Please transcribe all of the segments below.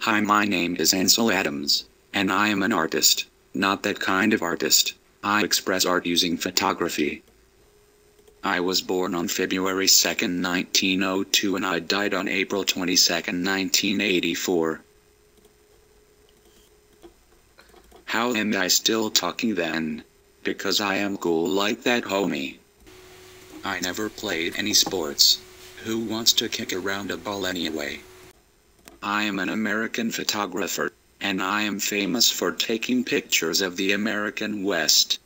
Hi, my name is Ansel Adams, and I am an artist. Not that kind of artist. I express art using photography. I was born on February 2nd, 1902, and I died on April 22nd, 1984. How am I still talking then? Because I am cool like that homie. I never played any sports. Who wants to kick around a ball anyway? I am an American photographer, and I am famous for taking pictures of the American West.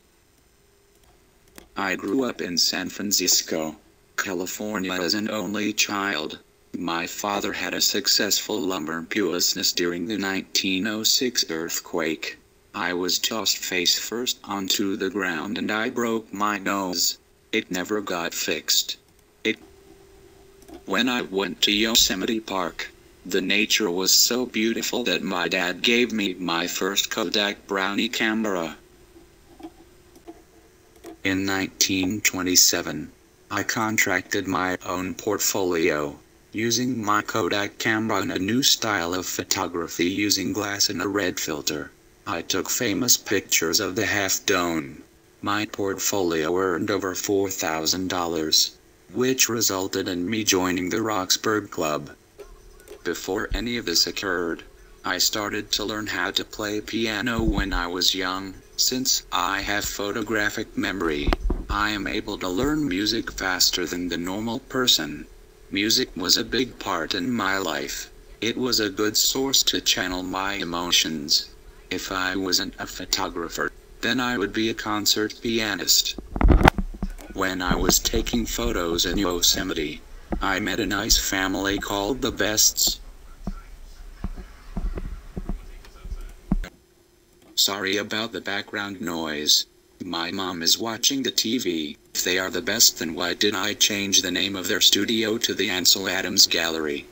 I grew up in San Francisco, California as an only child. My father had a successful lumber business during the 1906 earthquake. I was tossed face first onto the ground and I broke my nose. It never got fixed. When I went to Yosemite Park, the nature was so beautiful that my dad gave me my first Kodak Brownie camera. In 1927, I contracted my own portfolio, using my Kodak camera in a new style of photography using glass and a red filter. I took famous pictures of the Half Dome. My portfolio earned over $4,000, which resulted in me joining the Roxburgh Club. Before any of this occurred, I started to learn how to play piano when I was young. Since I have photographic memory, I am able to learn music faster than the normal person. Music was a big part in my life. It was a good source to channel my emotions. If I wasn't a photographer, then I would be a concert pianist. When I was taking photos in Yosemite, I met a nice family called the Bests. Sorry about the background noise. My mom is watching the TV. If they are the best, then why did I change the name of their studio to the Ansel Adams Gallery?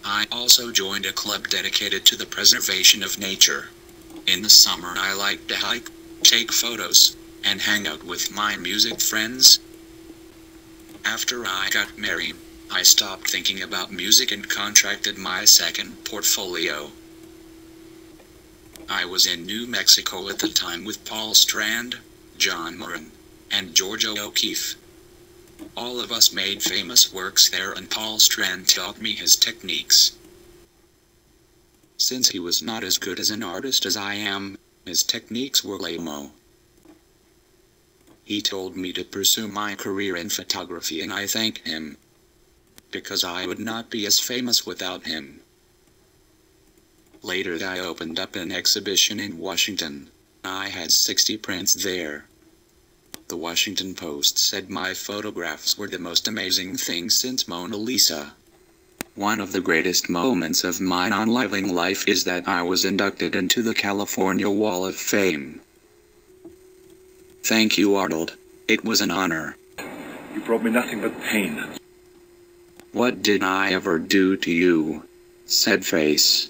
I also joined a club dedicated to the preservation of nature. In the summer I like to hike, take photos, and hang out with my music friends. After I got married, I stopped thinking about music and contracted my second portfolio. I was in New Mexico at the time with Paul Strand, John Moran, and Georgia O'Keeffe. All of us made famous works there, and Paul Strand taught me his techniques. Since he was not as good as an artist as I am, his techniques were lame-o. He told me to pursue my career in photography, and I thank him, because I would not be as famous without him. Later I opened up an exhibition in Washington. I had 60 prints there. The Washington Post said my photographs were the most amazing thing since Mona Lisa. One of the greatest moments of my non-living life is that I was inducted into the California Wall of Fame. Thank you, Arnold. It was an honor. You brought me nothing but pain. What did I ever do to you? Said Face.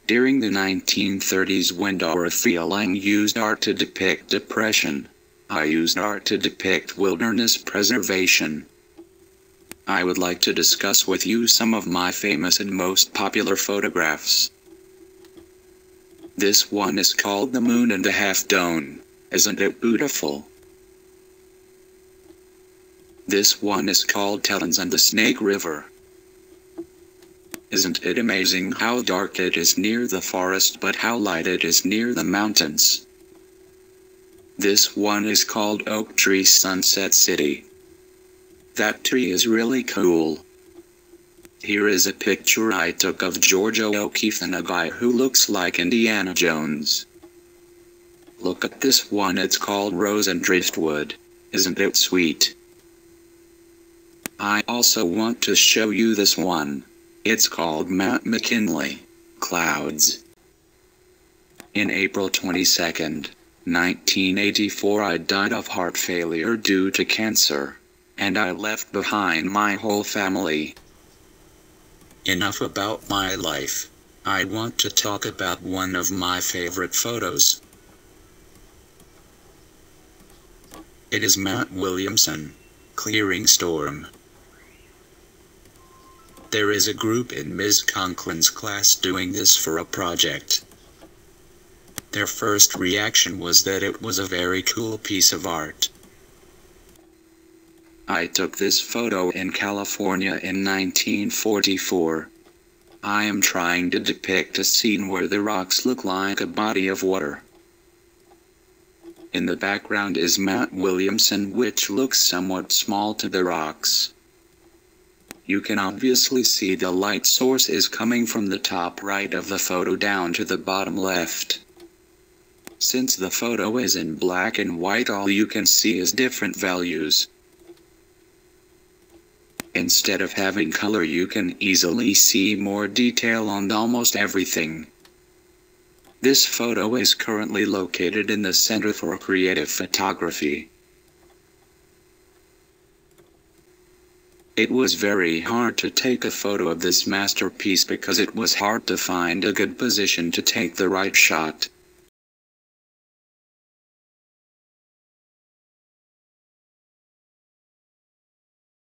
During the 1930s, when Dorothea Lange used art to depict depression, I used art to depict wilderness preservation. I would like to discuss with you some of my famous and most popular photographs. This one is called The Moon and the Half Dome. Isn't it beautiful? This one is called Tellens and the Snake River. Isn't it amazing how dark it is near the forest, but how light it is near the mountains? This one is called Oak Tree Sunset City. That tree is really cool. Here is a picture I took of Georgia O'Keeffe and a guy who looks like Indiana Jones. Look at this one, it's called Rose and Driftwood. Isn't it sweet? I also want to show you this one. It's called Mount McKinley, Clouds. In April 22nd, 1984, I died of heart failure due to cancer, and I left behind my whole family. Enough about my life. I want to talk about one of my favorite photos. It is Mount Williamson, clearing storm. There is a group in Ms. Conklin's class doing this for a project. Their first reaction was that it was a very cool piece of art. I took this photo in California in 1944. I am trying to depict a scene where the rocks look like a body of water. In the background is Mount Williamson, which looks somewhat small to the rocks. You can obviously see the light source is coming from the top right of the photo down to the bottom left. Since the photo is in black and white, all you can see is different values. Instead of having color, you can easily see more detail on almost everything. This photo is currently located in the Center for Creative Photography. It was very hard to take a photo of this masterpiece because it was hard to find a good position to take the right shot.